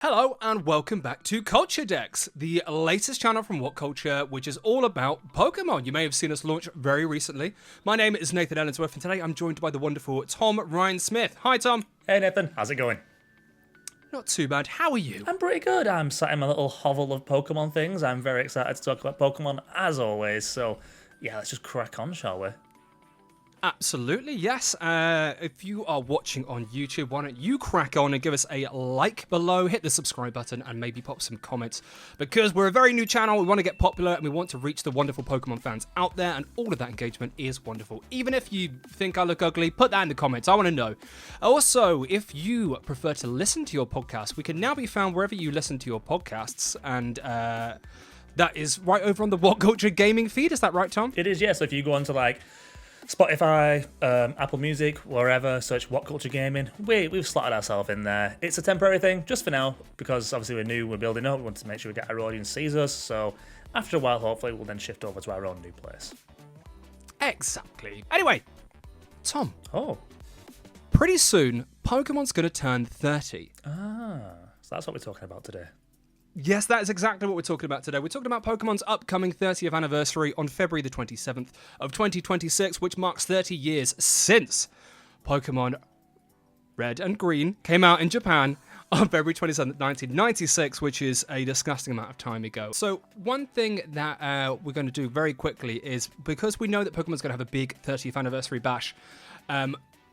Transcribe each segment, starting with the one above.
Hello and welcome back to CultureDex, the latest channel from What Culture, which is all about Pokemon. You may have seen us launch very recently. My name is Nathan Ellensworth, and today I'm joined by the wonderful Tom Ryan Smith. Hi, Tom. Hey Nathan, how's it going? Not too bad. How are you? I'm pretty good. I'm sat in my little hovel of Pokemon things. I'm very excited to talk about Pokemon as always. So, yeah, let's just crack on, shall we? Absolutely, yes. If you are watching on YouTube, why don't you crack on and give us a like below, hit the subscribe button, and maybe pop some comments. Because we're a very new channel, we want to get popular, and we want to reach the wonderful Pokemon fans out there, and all of that engagement is wonderful. Even if you think I look ugly, put that in the comments. I want to know. Also, if you prefer to listen to your podcast, we can now be found wherever you listen to your podcasts, and that is right over on the What Culture Gaming feed. Is that right, Tom? It is, yes. Yeah, so if you go onto like Spotify, Apple Music, wherever, search What Culture Gaming. We've slotted ourselves in there. It's a temporary thing, just for now, because obviously we're new, we're building up, we want to make sure we get our audience sees us, so after a while, hopefully, we'll then shift over to our own new place. Exactly. Anyway, Tom. Oh. Pretty soon, Pokemon's going to turn 30. So that's what we're talking about today. Yes, that is exactly what we're talking about today. We're talking about Pokemon's upcoming 30th anniversary on February the 27th of 2026, which marks 30 years since Pokemon Red and Green came out in Japan on February 27th, 1996, which is a disgusting amount of time ago. So one thing that we're going to do very quickly is, because we know that Pokemon's going to have a big 30th anniversary bash,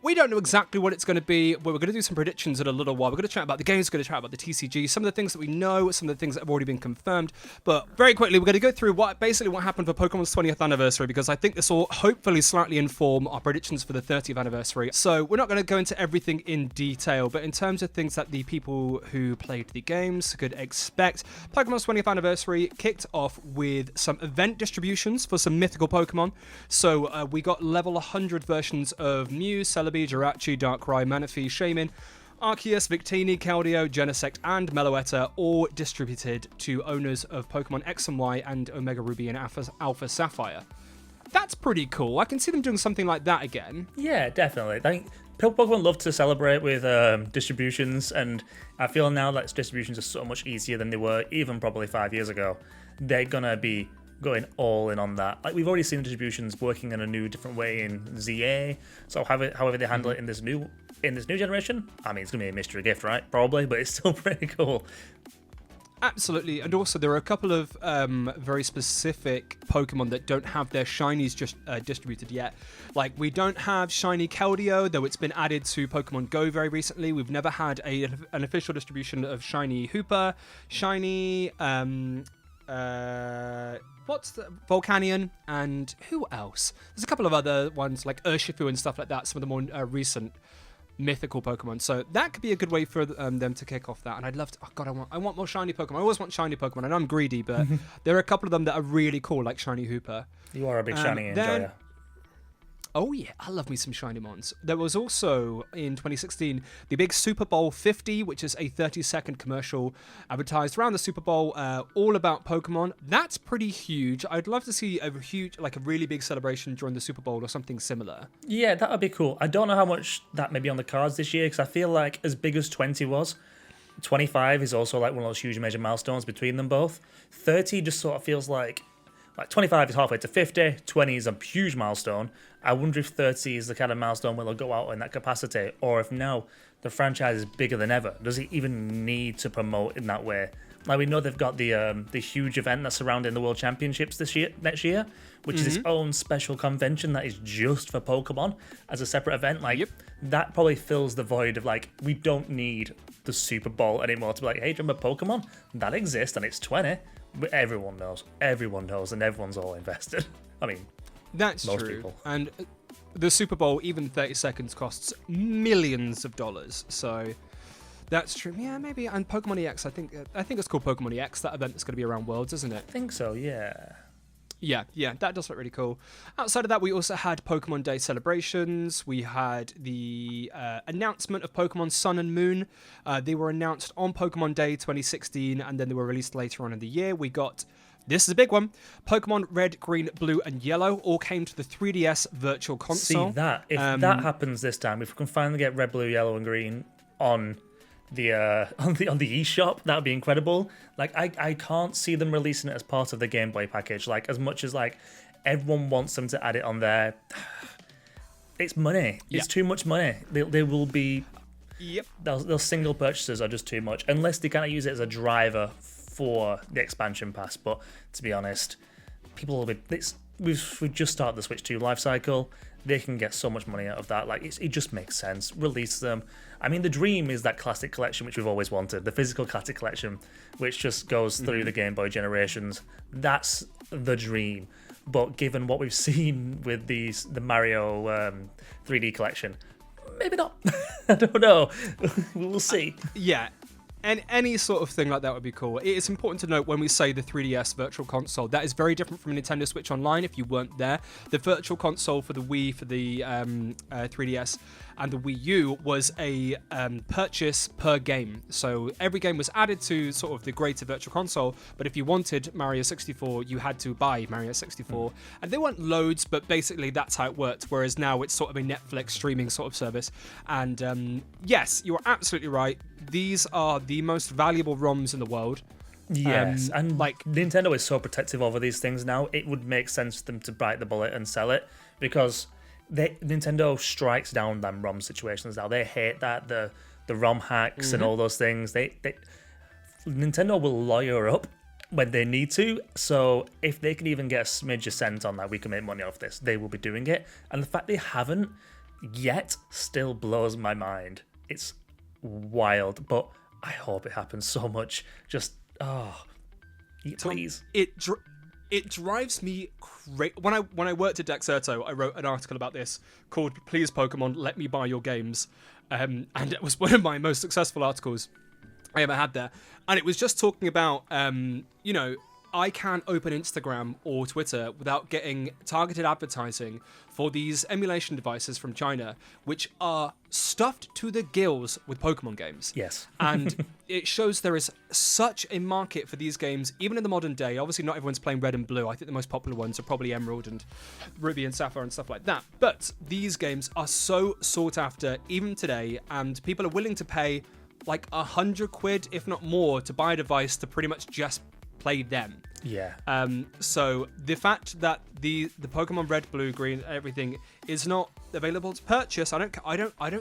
we don't know exactly what it's going to be, but we're going to do some predictions in a little while. We're going to chat about the games, we're going to chat about the TCG, some of the things that we know, some of the things that have already been confirmed. But very quickly, we're going to go through what happened for Pokemon's 20th anniversary, because I think this will hopefully slightly inform our predictions for the 30th anniversary. So we're not going to go into everything in detail, but in terms of things that the people who played the games could expect, Pokemon's 20th anniversary kicked off with some event distributions for some mythical Pokemon. So we got level 100 versions of Mew, Celebi, Jirachi, Darkrai, Manaphy, Shaman, Arceus, Victini, Keldeo, Genesect, and Meloetta, all distributed to owners of Pokemon X and Y and Omega Ruby and Alpha Sapphire. That's pretty cool. I can see them doing something like that again. Yeah, definitely. I think Pokemon love to celebrate with distributions, and I feel now that distributions are so much easier than they were even probably 5 years ago. They're gonna be going all in on that. Like, we've already seen distributions working in a new, different way in ZA. So however they handle it in this new generation, I mean, it's gonna be a mystery gift, right? Probably, but it's still pretty cool. Absolutely, and also there are a couple of very specific Pokemon that don't have their shinies just distributed yet. Like, we don't have shiny Keldeo, though it's been added to Pokemon Go very recently. We've never had an official distribution of shiny Hooper, shiny what's the Volcanion, and who else? There's a couple of other ones like Urshifu and stuff like that, some of the more recent mythical Pokemon. So that could be a good way for them to kick off that. And I'd love to, oh god, I want more shiny Pokemon. I always want shiny Pokemon. I know I'm greedy, but there are a couple of them that are really cool, like shiny Hooper. You are a big shiny enjoyer. Oh yeah, I love me some shiny mons. There was also, in 2016, the big Superbowl 50, which is a 30-second commercial advertised around the Super Bowl, all about Pokemon. That's pretty huge. I'd love to see a really big celebration during the Super Bowl or something similar. Yeah, that would be cool. I don't know how much that may be on the cards this year, because I feel like as big as 20 was, 25 is also like one of those huge major milestones between them both. 30 just sort of feels like 25 is halfway to 50, 20 is a huge milestone. I wonder if 30 is the kind of milestone where they'll go out in that capacity, or if now the franchise is bigger than ever. Does it even need to promote in that way? Like, we know they've got the huge event that's surrounding the World Championships next year, which is its own special convention that is just for Pokemon as a separate event. Like, that probably fills the void of, like, we don't need the Super Bowl anymore to be like, hey, do you remember Pokemon? That exists and it's 20. But everyone knows, and everyone's all invested. I mean, that's most true. people. And the Super Bowl, even 30 seconds, costs millions of dollars. So that's true. Yeah, maybe. And Pokemon EX, I think it's called Pokemon EX. That event is going to be around Worlds, isn't it? I think so. Yeah. Yeah, that does look really cool. Outside of that, we also had Pokemon Day celebrations. We had the announcement of Pokemon Sun and Moon. They were announced on Pokemon Day 2016, and then they were released later on in the year. We got, this is a big one, Pokemon Red, Green, Blue, and Yellow all came to the 3DS Virtual Console. See that? If that happens this time, if we can finally get Red, Blue, Yellow, and Green on on the eShop. That would be incredible. Like I can't see them releasing it as part of the Game Boy package. Like as much as like everyone wants them to add it on there, it's money. Yeah. It's too much money. They will be. Yep. Those single purchases are just too much unless they kind of use it as a driver for the expansion pass. But to be honest, people will be. We've just started the Switch 2 life cycle. They can get so much money out of that. Like it just makes sense. Release them. I mean, the dream is that classic collection, which we've always wanted. The physical classic collection, which just goes through the Game Boy generations. That's the dream. But given what we've seen with the Mario 3D collection, maybe not. I don't know. We will see. Yeah. And any sort of thing like that would be cool. It's important to note when we say the 3DS Virtual Console, that is very different from Nintendo Switch Online if you weren't there. The Virtual Console for the Wii, for the 3DS, and the Wii U was a purchase per game. So every game was added to sort of the greater Virtual Console, but if you wanted Mario 64, you had to buy Mario 64. And they weren't loads, but basically that's how it worked, whereas now it's sort of a Netflix streaming sort of service. And yes, you're absolutely right. These are the most valuable ROMs in the world. Yes, and like Nintendo is so protective over these things now. It would make sense for them to bite the bullet and sell it because Nintendo strikes down them ROM situations now. They hate that the ROM hacks and all those things. Nintendo will lawyer up when they need to. So if they can even get a smidge of cent on that, we can make money off this. They will be doing it, and the fact they haven't yet still blows my mind. It's wild, but I hope it happens so much. Just please. It drives me crazy. When I worked at Dexerto, I wrote an article about this called "Please Pokemon, Let Me Buy Your Games," and it was one of my most successful articles I ever had there. And it was just talking about I can't open Instagram or Twitter without getting targeted advertising for these emulation devices from China, which are stuffed to the gills with Pokemon games. Yes. And it shows there is such a market for these games, even in the modern day. Obviously, not everyone's playing Red and Blue. I think the most popular ones are probably Emerald and Ruby and Sapphire and stuff like that. But these games are so sought after, even today, and people are willing to pay like £100, if not more, to buy a device to pretty much just play them. Yeah. So the fact that the Pokemon Red, Blue, Green, everything is not available to purchase, I don't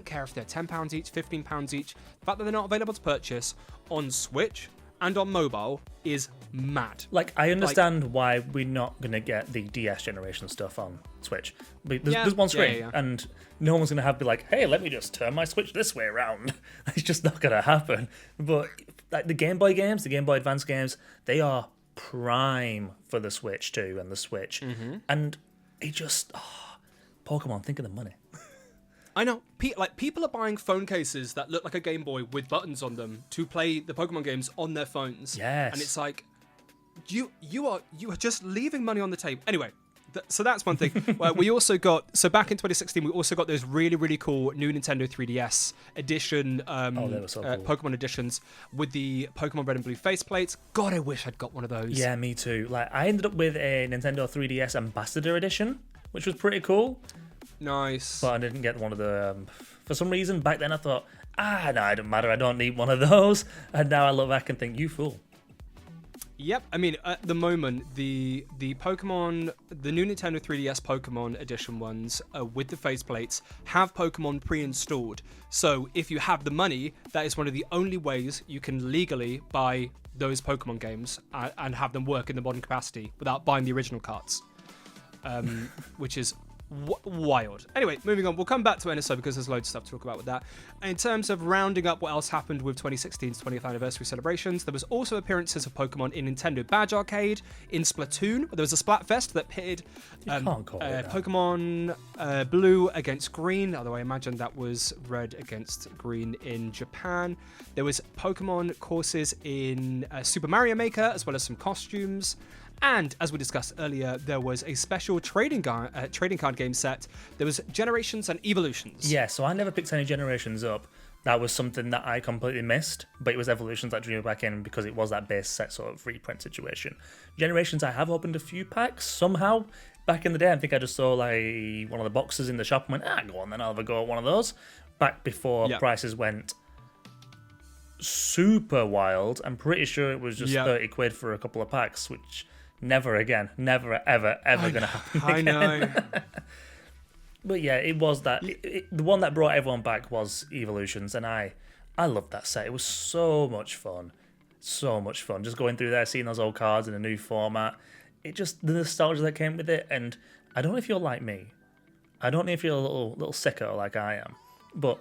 care if they're £10 each, £15 each. The fact that they're not available to purchase on Switch and on mobile is mad. Like, I understand why we're not gonna get the DS generation stuff on Switch. But there's one screen, and no one's gonna be like, "Hey, let me just turn my Switch this way around." It's just not gonna happen. But like the Game Boy games, the Game Boy Advance games, they are prime for the Switch 2 and the Switch. And it just Pokemon, think of the money. I know. People are buying phone cases that look like a Game Boy with buttons on them to play the Pokemon games on their phones. Yes. And it's like you are just leaving money on the table. Anyway, so that's one thing. We also got back in 2016 we also got those really, really cool new Nintendo 3DS edition they were so cool. Pokemon editions with the Pokemon Red and Blue faceplates. God, I wish I'd got one of those. Yeah, me too. Like I ended up with a Nintendo 3DS Ambassador edition, which was pretty cool. Nice. But I didn't get one of the for some reason back then I thought, no, it doesn't matter, I don't need one of those. And now I look back and think, you fool. Yep, I mean, at the moment, the Pokemon, the new Nintendo 3DS Pokemon Edition ones with the faceplates have Pokemon pre-installed. So if you have the money, that is one of the only ways you can legally buy those Pokemon games and have them work in the modern capacity without buying the original carts, which is wild. Anyway, moving on. We'll come back to NSO because there's loads of stuff to talk about with that. In terms of rounding up what else happened with 2016's 20th anniversary celebrations, there was also appearances of Pokemon in Nintendo Badge Arcade, in Splatoon. There was a Splatfest that pitted Pokemon Blue against Green, although I imagine that was Red against Green in Japan. There was Pokemon courses in Super Mario Maker, as well as some costumes. And as we discussed earlier, there was a special trading card game set. There was Generations and Evolutions. Yeah, so I never picked any Generations up. That was something that I completely missed, but it was Evolutions that drew me back in because it was that base set sort of reprint situation. Generations, I have opened a few packs somehow. Back in the day, I think I just saw like one of the boxes in the shop and went, go on then, I'll have a go at one of those. Back before prices went super wild. I'm pretty sure it was just Yep. 30 quid for a couple of packs, which never again, never, ever, ever going to happen I again. know. But yeah, it was that. The one that brought everyone back was Evolutions, and I loved that set. It was so much fun. So much fun. Just going through there, seeing those old cards in a new format. It just, the nostalgia that came with it, and I don't know if you're like me. I don't know if you're a little sicker like I am, but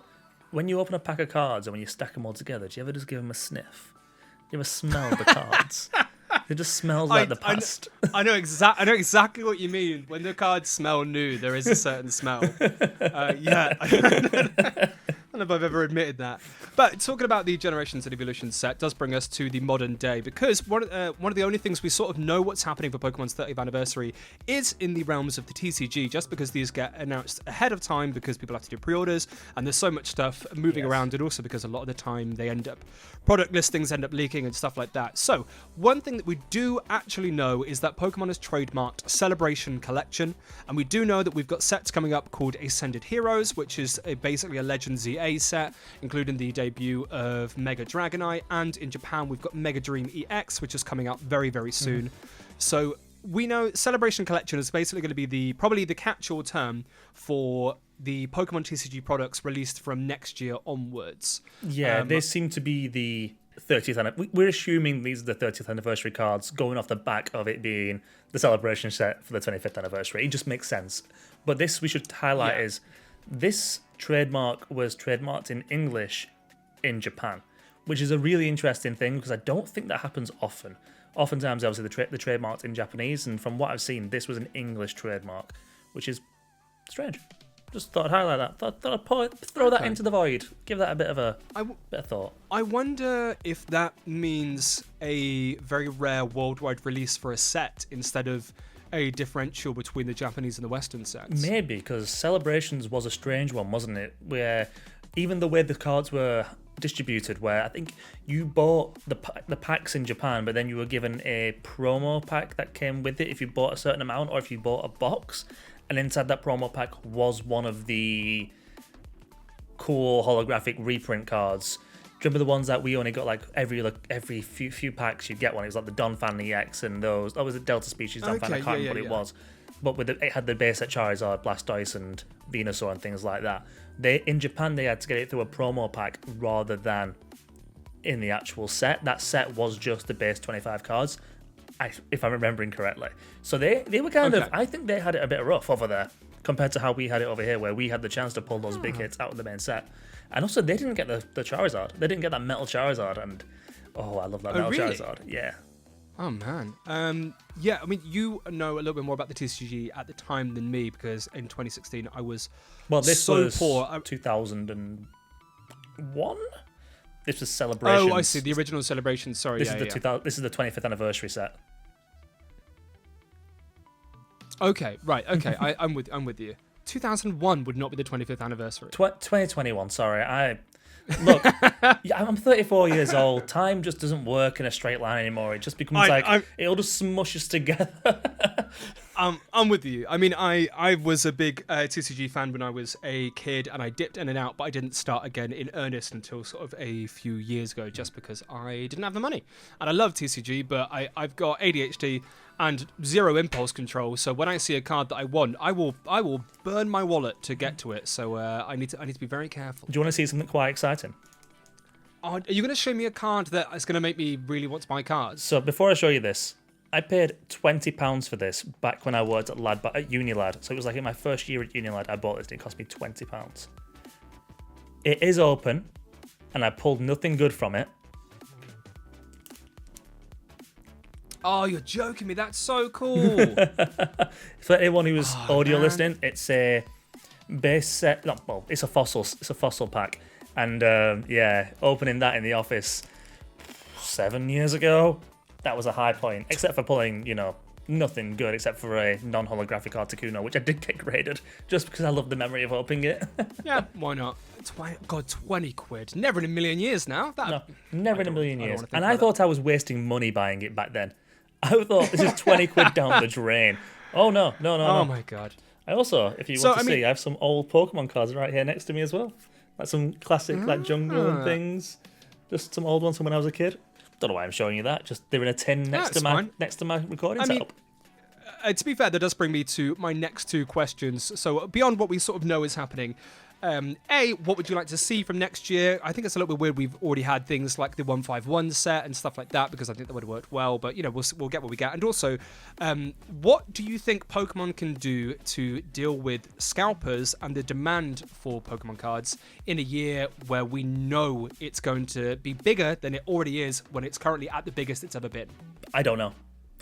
when you open a pack of cards and when you stack them all together, do you ever just give them a sniff? Do you ever smell the cards? It just smells like the past. I know exactly what you mean. When the cards smell new, there is a certain smell. Yeah. I don't know if I've ever admitted that. But talking about the Generations and Evolutions set does bring us to the modern day, because one of the only things we sort of know what's happening for Pokemon's 30th anniversary is in the realms of the TCG, just because these get announced ahead of time because people have to do pre-orders and there's so much stuff moving around, and also because a lot of the time product listings end up leaking and stuff like that. So one thing that we do actually know is that Pokemon has trademarked Celebration Collection, and we do know that we've got sets coming up called Ascended Heroes, which is basically a Legends EA set, including the debut of Mega Dragonite, and in Japan we've got Mega Dream EX, which is coming out very, very soon. So we know Celebration Collection is basically going to be probably the catch-all term for the Pokemon TCG products released from next year onwards. Yeah, they seem to be the 30th anniversary. We're assuming these are the 30th anniversary cards going off the back of it being the celebration set for the 25th anniversary. It just makes sense. But this we should highlight is this trademark was trademarked in English in Japan, which is a really interesting thing because I don't think that happens often. Oftentimes, obviously, the trademark's in Japanese, and from what I've seen, this was an English trademark, which is strange. Just thought I'd highlight that. Thought I'd throw that into the void. Give that a bit of thought. I wonder if that means a very rare worldwide release for a set instead of a differential between the Japanese and the Western sets. Maybe, because Celebrations was a strange one, wasn't it? Where even the way the cards were distributed, where I think you bought the packs in Japan, but then you were given a promo pack that came with it if you bought a certain amount, or if you bought a box. And inside that promo pack was one of the cool holographic reprint cards. Do you remember the ones that we only got every few packs you'd get one? It was like the Donphan EX and those. That was a Delta Species Donphan. I can't remember what it was. But it had the base set Charizard, Blastoise, and Venusaur and things like that. In Japan they had to get it through a promo pack rather than in the actual set. That set was just the base 25 cards, if I'm remembering correctly. So they were kind of, I think they had it a bit rough over there compared to how we had it over here, where we had the chance to pull those big hits out of the main set. And also, they didn't get the Charizard. They didn't get that Metal Charizard, and I love that Metal Charizard. Yeah. Oh, man. Yeah, I mean, you know a little bit more about the TCG at the time than me, because in 2016 I was this was poor. 2001? This was Celebrations. Oh, I see. The original Celebration. Sorry. This is the 25th anniversary set. Okay, right. Okay, I'm with you. 2001 would not be the 25th anniversary. 2021. Sorry, look. I'm 34 years old. Time just doesn't work in a straight line anymore. It just becomes it all just smushes together. I'm with you. I mean, I was a big TCG fan when I was a kid, and I dipped in and out, but I didn't start again in earnest until sort of a few years ago, just because I didn't have the money. And I love TCG, but I've got ADHD and zero impulse control. So when I see a card that I want, I will burn my wallet to get to it. So I need to be very careful. Do you want to see something quite exciting? Are you going to show me a card that is going to make me really want to buy cards? So before I show you this, I paid £20 for this back when I worked at Unilad. So it was like in my first year at Unilad, I bought this and it cost me £20. It is open, and I pulled nothing good from it. Oh, you're joking me. That's so cool. For anyone who was audio listening, it's a base set. It's a fossil pack. And opening that in the office 7 years ago, that was a high point. Except for pulling, nothing good except for a non-holographic Articuno, which I did get graded just because I love the memory of opening it. Yeah, why not? 20 quid. Never in a million years now. No, never in a million years. And I thought I was wasting money buying it back then. I thought this is 20 quid down the drain. Oh, no. Oh, my God. I also, if you want to see, I have some old Pokemon cards right here next to me as well. Like some classic, like jungle and things. Just some old ones from when I was a kid. Don't know why I'm showing you that. Just they're in a tin next to my recording setup. To be fair, that does bring me to my next two questions. So beyond what we sort of know is happening, what would you like to see from next year? I think it's a little bit weird. We've already had things like the 151 set and stuff like that because I think that would have worked well. But we'll get what we get. And also, what do you think Pokemon can do to deal with scalpers and the demand for Pokemon cards in a year where we know it's going to be bigger than it already is when it's currently at the biggest it's ever been? I don't know.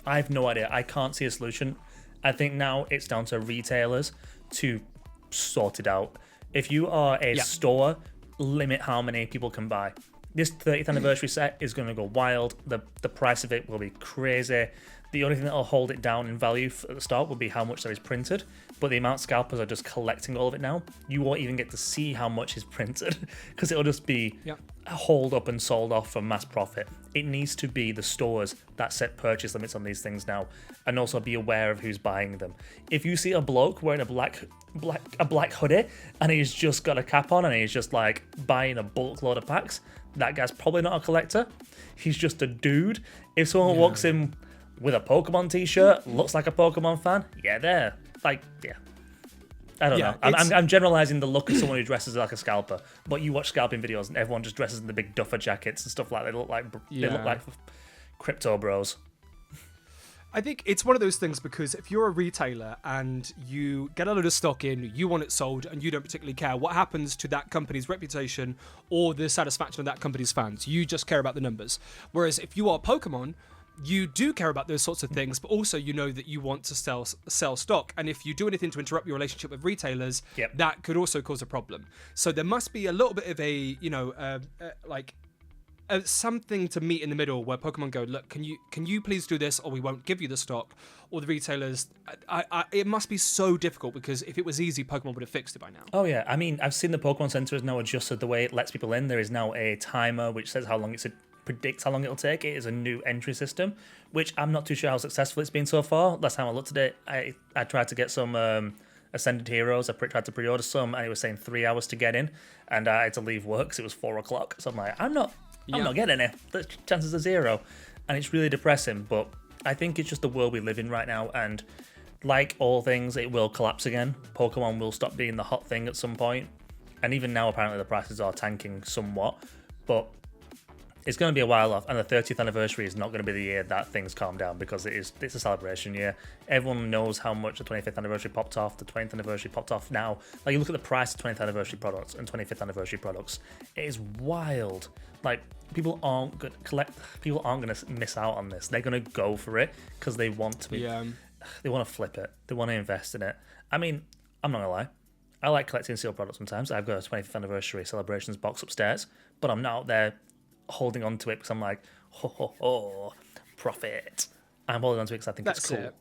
I have no idea. I can't see a solution. I think now it's down to retailers to sort it out. If you are a store, limit how many people can buy. This 30th anniversary set is going to go wild. The price of it will be crazy. The only thing that will hold it down in value at the start will be how much there is printed. But the amount scalpers are just collecting all of it now, you won't even get to see how much is printed because it'll just be hauled up and sold off for mass profit. It needs to be the stores that set purchase limits on these things now, and also be aware of who's buying them. If you see a bloke wearing a black hoodie and he's just got a cap on and he's just like buying a bulk load of packs, that guy's probably not a collector. He's just a dude. If someone walks in with a Pokemon t-shirt, looks like a Pokemon fan, they're like, I don't know. I'm generalizing the look of someone who dresses like a scalper, but you watch scalping videos and everyone just dresses in the big duffer jackets and stuff like that. They look like crypto bros. I think it's one of those things because if you're a retailer and you get a load of stock in, you want it sold, and you don't particularly care what happens to that company's reputation or the satisfaction of that company's fans. You just care about the numbers. Whereas if you are Pokemon, you do care about those sorts of things, but also you know that you want to sell stock. And if you do anything to interrupt your relationship with retailers, that could also cause a problem. So there must be a little bit of a, something to meet in the middle where Pokemon go, look, can you please do this or we won't give you the stock? Or the retailers, it must be so difficult because if it was easy, Pokemon would have fixed it by now. Oh yeah, I mean, I've seen the Pokemon Center has now adjusted the way it lets people in. There is now a timer which says how long predicts how long it'll take. It is a new entry system, which I'm not too sure how successful it's been so far. Last time I looked at it, I tried to get some Ascended Heroes. I tried to pre-order some, and it was saying 3 hours to get in, and I had to leave work because it was 4 o'clock. So I'm like, I'm not getting it. The chances are 0, and it's really depressing. But I think it's just the world we live in right now, and like all things, it will collapse again. Pokemon will stop being the hot thing at some point, and even now apparently the prices are tanking somewhat, but it's going to be a while off, and the 30th anniversary is not going to be the year that things calm down because it's a celebration year. Everyone knows how much the 25th anniversary popped off, the 20th anniversary popped off now. Like, you look at the price of 20th anniversary products and 25th anniversary products, it is wild. Like, people aren't going to miss out on this. They're going to go for it because they want to be, they want to flip it. They want to invest in it. I mean, I'm not going to lie. I like collecting sealed products sometimes. I've got a 25th anniversary celebrations box upstairs, but I'm not out there holding on to it because I'm like, profit. I'm holding on to it because I think it's cool. It.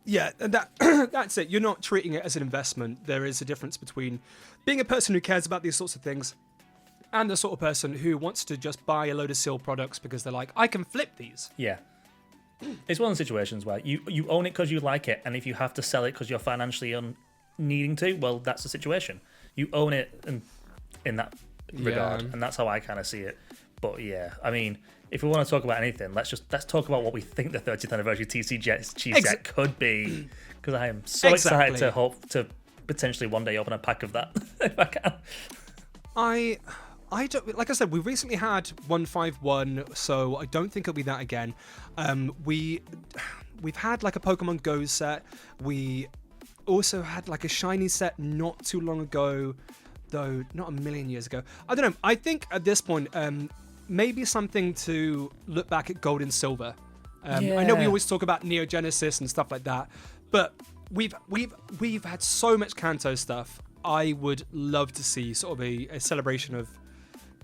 Yeah, and that's it. You're not treating it as an investment. There is a difference between being a person who cares about these sorts of things and the sort of person who wants to just buy a load of sealed products because they're like, I can flip these. Yeah. It's one of the situations where you own it because you like it, and if you have to sell it because you're financially needing to, well, that's the situation. You own it in that regard, and that's how I kind of see it. But yeah, I mean, if we want to talk about anything, let's talk about what we think the 30th anniversry TCG Chief set could be, because I am so excited to hope to potentially one day open a pack of that if I can. I don't, like I said, we recently had 151, so I don't think it'll be that again. We've had like a Pokemon Go set. We also had like a shiny set not too long ago, though not a million years ago. I don't know. I think at this point, maybe something to look back at Gold and Silver. I know we always talk about Neo Genesis and stuff like that, but we've had so much Kanto stuff. I would love to see sort of a celebration of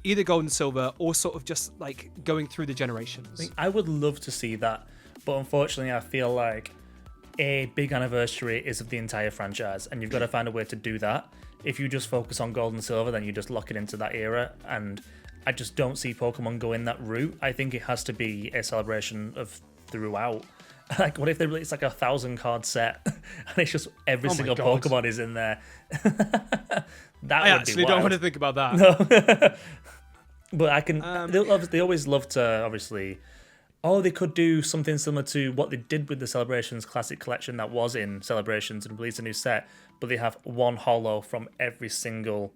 either Gold and Silver or sort of just like going through the generations. I would love to see that, but unfortunately I feel like a big anniversary is of the entire franchise, and you've got to find a way to do that. If you just focus on Gold and Silver, then you just lock it into that era, and I just don't see Pokemon going that route. I think it has to be a celebration of throughout. Like, what if they release like 1,000 card set and it's just every single Pokemon is in there? I actually don't want to think about that. No. But I can. They always love to obviously. Oh, they could do something similar to what they did with the Celebrations Classic Collection that was in Celebrations and release a new set, but they have one holo from every single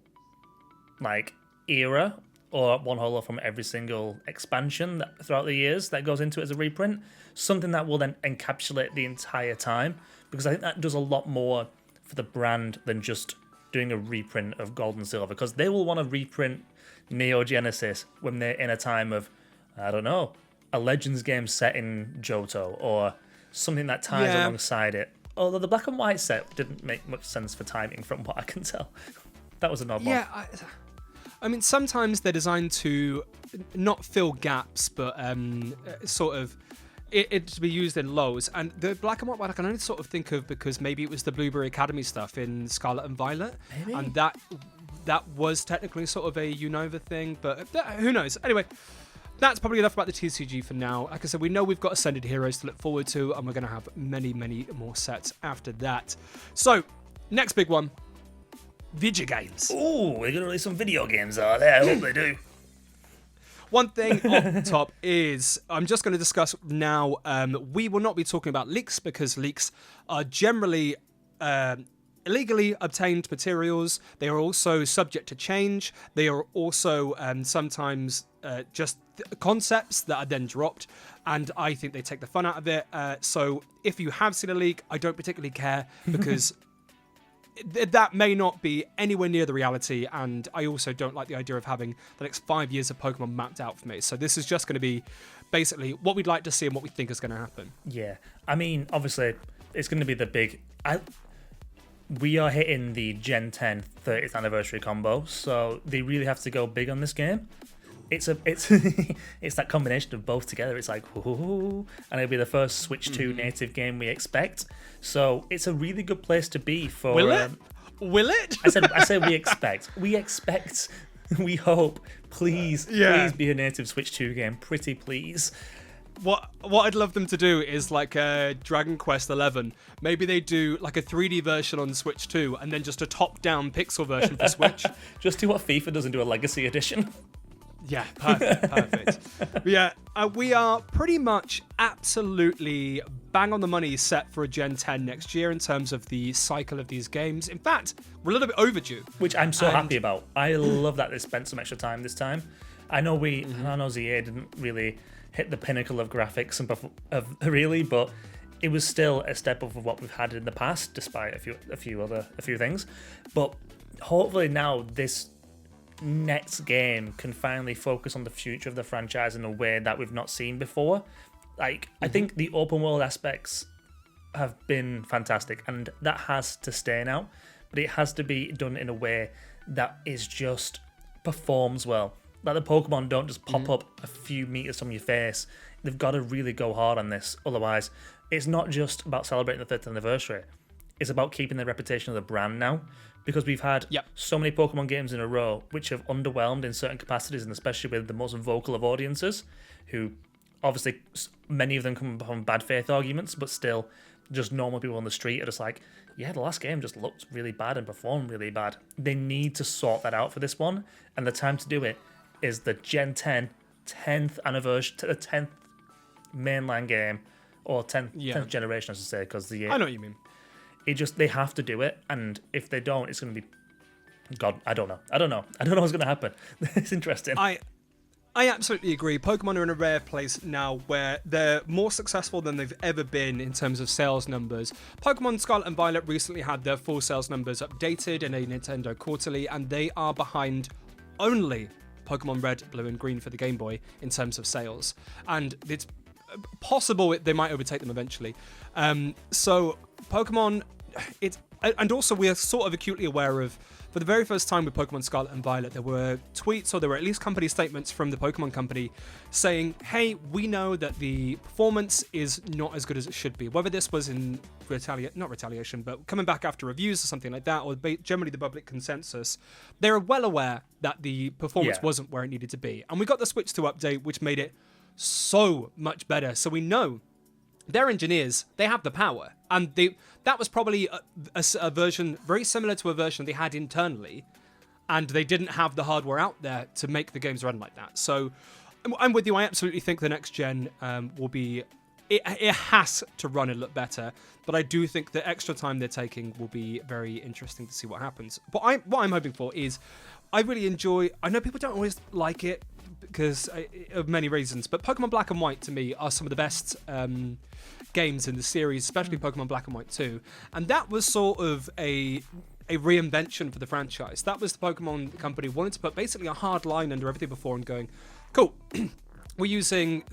era, or one holo from every single expansion throughout the years that goes into it as a reprint. Something that will then encapsulate the entire time, because I think that does a lot more for the brand than just doing a reprint of Gold and Silver, because they will want to reprint Neo Genesis when they're in a time of, I don't know, a Legends game set in Johto, or something that ties alongside it. Although the black and white set didn't make much sense for timing from what I can tell. That was an odd one. Yeah, I mean, sometimes they're designed to not fill gaps, but sort of it to be used in lows. And the black and white one I can only sort of think of because maybe it was the Blueberry Academy stuff in Scarlet and Violet. Maybe. And that was technically sort of a Unova thing, but who knows? Anyway, that's probably enough about the TCG for now. Like I said, we know we've got Ascended Heroes to look forward to, and we're going to have many, many more sets after that. So, next big one, video games. Ooh, we're going to release some video games, are they? I hope they do. One thing off top is, I'm just going to discuss now, we will not be talking about leaks, because leaks are generally illegally obtained materials. They are also subject to change. They are also sometimes just concepts that are then dropped, and I think they take the fun out of it. So if you have seen a leak, I don't particularly care, because that may not be anywhere near the reality, and I also don't like the idea of having the next 5 years of Pokemon mapped out for me. So this is just going to be basically what we'd like to see and what we think is going to happen. Yeah, I mean, obviously, it's going to be the big... We are hitting the Gen 10 30th anniversary combo, so they really have to go big on this game. It's it's that combination of both together. It's like, ooh, and it'll be the first Switch 2 native game we expect. So it's a really good place to be for. Will it? Will it? I said we expect. We expect. We hope. Please be a native Switch 2 game. Pretty please. What I'd love them to do is like Dragon Quest 11. Maybe they do like a 3D version on Switch 2, and then just a top-down pixel version for Switch. Just do what FIFA doesn't do, a Legacy Edition. Yeah, perfect. But yeah, we are pretty much absolutely bang on the money set for a Gen 10 next year in terms of the cycle of these games. In fact, we're a little bit overdue. Which I'm so happy about. I love that they spent some extra time this time. I know ZA didn't really hit the pinnacle of graphics and really, but it was still a step up of what we've had in the past, despite a few things. But hopefully now this next game can finally focus on the future of the franchise in a way that we've not seen before. Like, I think the open world aspects have been fantastic, and that has to stay now, but it has to be done in a way that is just performs well. Like, the Pokemon don't just pop up a few meters from your face. They've got to really go hard on this. Otherwise, it's not just about celebrating the 30th anniversary. It's about keeping the reputation of the brand now. Because we've had so many Pokemon games in a row which have underwhelmed in certain capacities, and especially with the most vocal of audiences, who obviously many of them come from bad faith arguments, but still just normal people on the street are just like, yeah, the last game just looked really bad and performed really bad. They need to sort that out for this one, and the time to do it is the Gen 10 10th anniversary, the 10th mainline game, or 10th generation, I should say, because I know what you mean. They have to do it, and if they don't, it's going to be... God, I don't know what's going to happen. It's interesting. I absolutely agree. Pokemon are in a rare place now where they're more successful than they've ever been in terms of sales numbers. Pokemon Scarlet and Violet recently had their full sales numbers updated in a Nintendo Quarterly, and they are behind only Pokemon Red, Blue and Green for the Game Boy in terms of sales. And it's possible they might overtake them eventually. So Pokemon... And also we are sort of acutely aware of, for the very first time with Pokemon Scarlet and Violet, there were tweets, or there were at least company statements from the Pokemon Company saying, hey, we know that the performance is not as good as it should be. Whether this was in not retaliation, but coming back after reviews or something like that, or generally the public consensus, they're well aware that the performance wasn't where it needed to be. And we got the Switch 2 update, which made it so much better. So we know their engineers, they have the power. And that was probably a version very similar to a version they had internally. and they didn't have the hardware out there to make the games run like that. So I'm with you. I absolutely think the next gen will be... It has to run a lot better, but I do think the extra time they're taking will be very interesting to see what happens. But what I'm hoping for is, I really enjoy... I know people don't always like it because of many reasons, but Pokemon Black and White to me are some of the best games in the series, especially Pokemon Black and White 2. And that was sort of a reinvention for the franchise. That was the Pokemon company wanting to put basically a hard line under everything before and going, cool. We're using,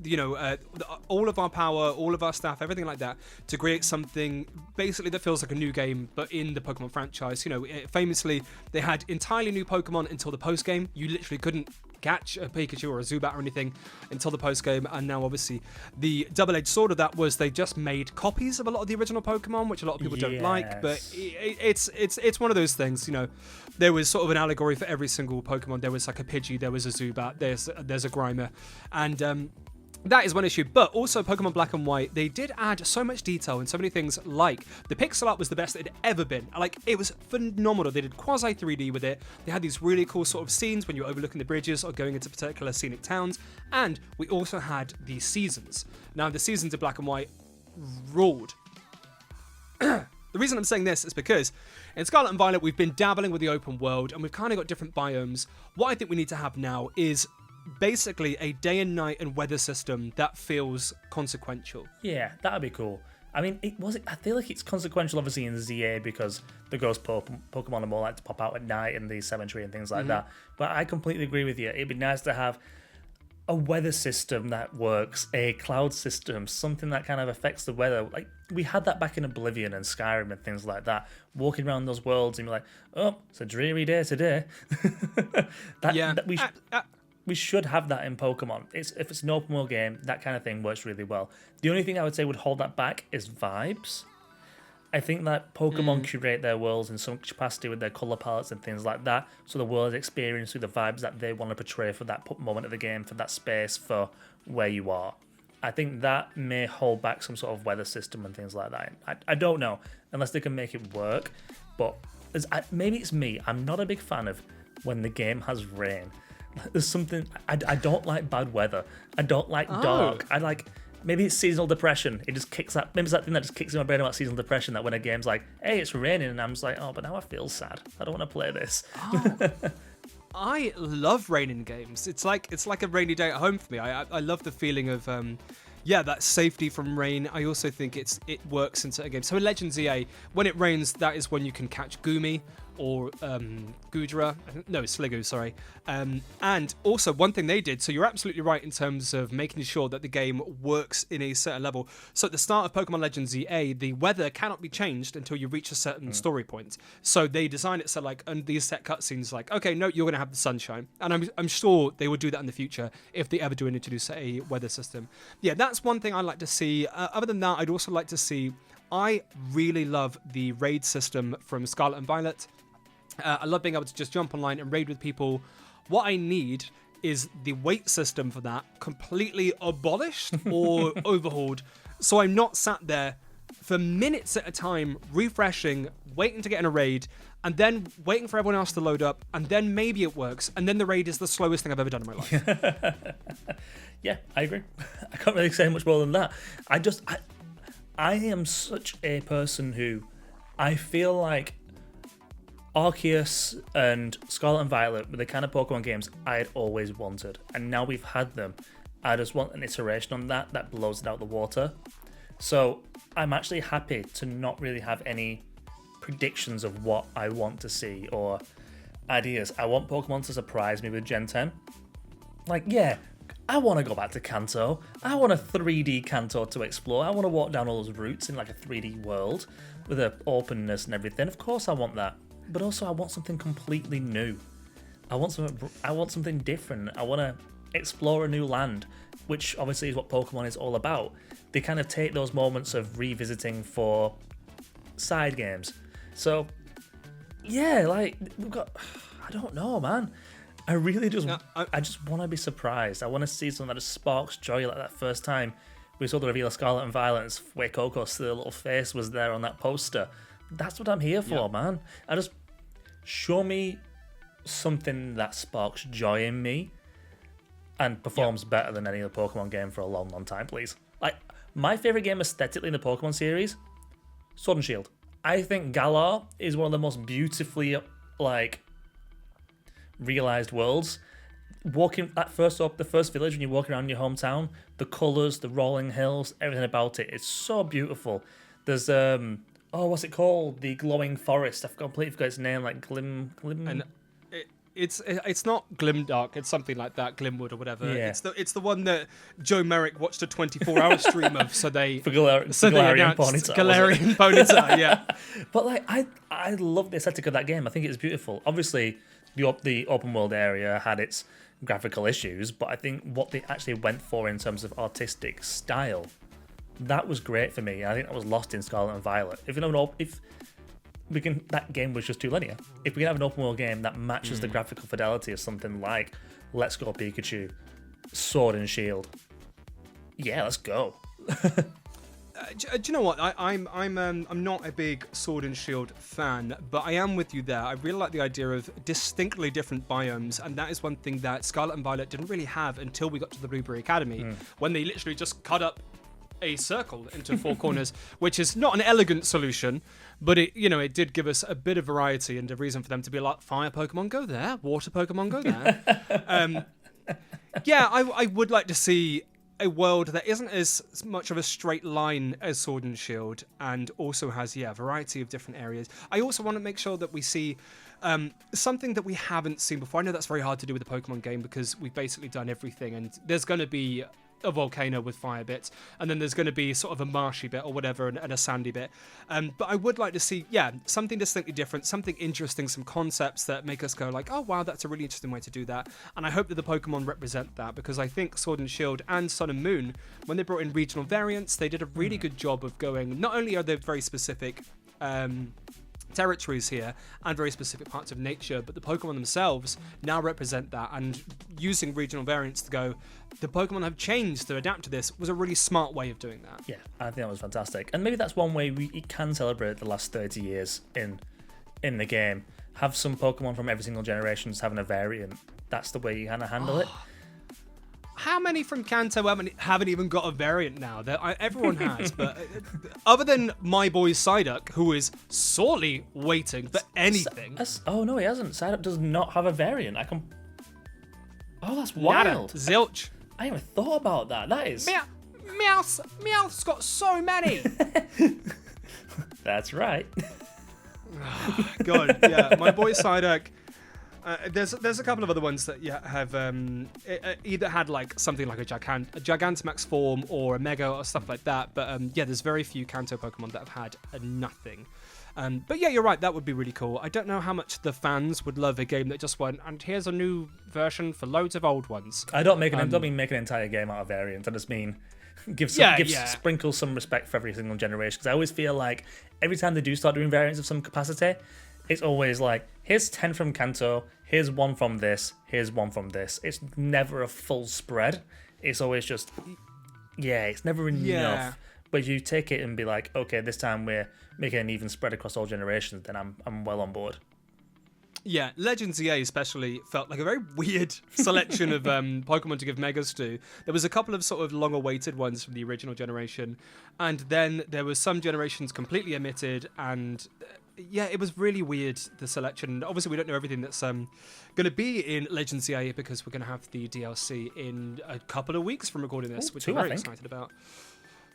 all of our power, all of our staff, everything like that to create something basically that feels like a new game, but in the Pokemon franchise. Famously, they had entirely new Pokemon until the post-game. You literally couldn't catch a Pikachu or a Zubat or anything until the post-game, and now obviously the double-edged sword of that was they just made copies of a lot of the original Pokemon, which a lot of people don't like, but it's one of those things. There was sort of an allegory for every single Pokemon. There was like a Pidgey, there was a Zubat, there's a Grimer, and that is one issue. But also Pokemon Black and White, they did add so much detail and so many things, like the pixel art was the best it'd ever been. Like, it was phenomenal. They did quasi 3D with it. They had these really cool sort of scenes when you're overlooking the bridges or going into particular scenic towns. And we also had the seasons. Now, the seasons of Black and White ruled. The reason I'm saying this is because in Scarlet and Violet, we've been dabbling with the open world and we've kind of got different biomes. What I think we need to have now is basically a day and night and weather system that feels consequential. Yeah, that'd be cool. I mean, I feel like it's consequential, obviously, in ZA because the ghost Pokemon are more like to pop out at night in the cemetery and things like that. But I completely agree with you. It'd be nice to have a weather system that works, a cloud system, something that kind of affects the weather. Like, we had that back in Oblivion and Skyrim and things like that. Walking around those worlds and you're like, oh, it's a dreary day today. We should have that in Pokemon. If it's an open world game, that kind of thing works really well. The only thing I would say would hold that back is vibes. I think that Pokemon curate their worlds in some capacity with their colour palettes and things like that, so the world is experienced through the vibes that they want to portray for that moment of the game, for that space, for where you are. I think that may hold back some sort of weather system and things like that. I don't know, unless they can make it work. But maybe it's me. I'm not a big fan of when the game has rain. There's something... I don't like bad weather. I don't like dark. I like... Maybe it's seasonal depression. It just kicks that. Maybe it's that thing that just kicks in my brain about seasonal depression. That when a game's like, "Hey, it's raining," and I'm just like, "Oh, but now I feel sad. I don't want to play this." I love rain in games. It's like a rainy day at home for me. I love the feeling of that safety from rain. I also think it works in certain games. So in Legends EA, when it rains, that is when you can catch Goomy or Goodra. No, Sliggoo, sorry. And also, one thing they did, so you're absolutely right in terms of making sure that the game works in a certain level. So at the start of Pokemon Legends EA, the weather cannot be changed until you reach a certain story point. So they design it so, like, and these set cutscenes, like, okay, no, you're going to have the sunshine. And I'm sure they will do that in the future if they ever do introduce a weather system. Yeah, that's one thing I'd like to see. Other than that, I'd also like to see... I really love the raid system from Scarlet and Violet. I love being able to just jump online and raid with people. What I need is the wait system for that completely abolished or overhauled, so I'm not sat there for minutes at a time refreshing, waiting to get in a raid, and then waiting for everyone else to load up, and then maybe it works, and then the raid is the slowest thing I've ever done in my life. Yeah, I agree. I can't really say much more than that. I am such a person who I feel like Arceus and Scarlet and Violet were the kind of Pokemon games I had always wanted, and now we've had them. I just want an iteration on that blows it out the water. So I'm actually happy to not really have any predictions of what I want to see or ideas. I want Pokemon to surprise me with Gen 10. Like, yeah, I want to go back to Kanto. I want a 3D Kanto to explore. I want to walk down all those routes in like a 3D world with an openness and everything. Of course I want that. But also I want something completely new. I want something different. I want to explore a new land, which obviously is what Pokemon is all about. They kind of take those moments of revisiting for side games. So, yeah, like, we've got... I don't know, man. I really just... I just want to be surprised. I want to see something that just sparks joy, like that first time we saw the reveal of Scarlet and Violet, where Coco's little face was there on that poster. That's what I'm here for, man. I just... Show me something that sparks joy in me and performs better than any other Pokemon game for a long, long time, please. Like, my favorite game aesthetically in the Pokemon series, Sword and Shield. I think Galar is one of the most beautifully, like, realized worlds. Walking at first up the first village when you're walking around your hometown, the colors, the rolling hills, everything about it, it's so beautiful. There's what's it called? The glowing forest. I've completely forgot its name, like Glim. And it's not Glimdark. It's something like that, Glimwood or whatever. Yeah. It's the one that Joe Merrick watched a 24-hour stream of. So they Galarian Ponyta. Galarian Ponyta, yeah. But like I love the aesthetic of that game. I think it's beautiful. Obviously, the open world area had its graphical issues, but I think what they actually went for in terms of artistic style, that was great for me. I think that was lost in Scarlet and Violet. That game was just too linear. If we can have an open world game that matches the graphical fidelity of something like Let's Go Pikachu, Sword and Shield, yeah, let's go. Do you know what? I'm not a big Sword and Shield fan, but I am with you there. I really like the idea of distinctly different biomes, and that is one thing that Scarlet and Violet didn't really have until we got to the Blueberry Academy, when they literally just cut up a circle into four corners, which is not an elegant solution, but it did give us a bit of variety and a reason for them to be like, fire Pokemon go there, water Pokemon go there. I would like to see a world that isn't as much of a straight line as Sword and Shield, and also has a variety of different areas. I also want to make sure that we see something that we haven't seen before. I know that's very hard to do with a Pokemon game because we've basically done everything, and there's going to be a volcano with fire bits, and then there's going to be sort of a marshy bit or whatever, and a sandy bit. But I would like to see, something distinctly different, something interesting, some concepts that make us go like, oh wow, that's a really interesting way to do that. And I hope that the Pokemon represent that, because I think Sword and Shield and Sun and Moon, when they brought in regional variants, they did a really good job of going, not only are there very specific territories here and very specific parts of nature, but the Pokemon themselves now represent that, and using regional variants to go, the Pokemon have changed to adapt to this, was a really smart way of doing that. Yeah, I think that was fantastic. And maybe that's one way we can celebrate the last 30 years in the game. Have some Pokemon from every single generation having a variant. That's the way you kind of handle it. How many from Kanto haven't even got a variant now? Everyone has, but other than my boy Psyduck, who is sorely waiting for anything. Oh no, he hasn't. Psyduck does not have a variant. Oh, that's wild. Zilch. I never thought about that. That is. Meowth's got so many. That's right. God, yeah, my boy Psyduck. There's a couple of other ones that have either had like something like a Gigantamax form or a Mega or stuff like that, but there's very few Kanto Pokemon that have had nothing. But yeah, you're right, that would be really cool. I don't know how much the fans would love a game that just went, and here's a new version for loads of old ones. I don't mean make an entire game out of variants. I just mean sprinkle some respect for every single generation, because I always feel like every time they do start doing variants of some capacity, it's always like, here's 10 from Kanto, here's one from this, here's one from this. It's never a full spread. It's always just, it's never enough. But if you take it and be like, okay, this time we're making an even spread across all generations, then I'm well on board. Yeah, Legends EA especially felt like a very weird selection of Pokemon to give Megas to. There was a couple of sort of long-awaited ones from the original generation, and then there was some generations completely omitted, and it was really weird, the selection. Obviously, we don't know everything that's going to be in Legends EA, because we're going to have the DLC in a couple of weeks from recording this, which I'm very excited about.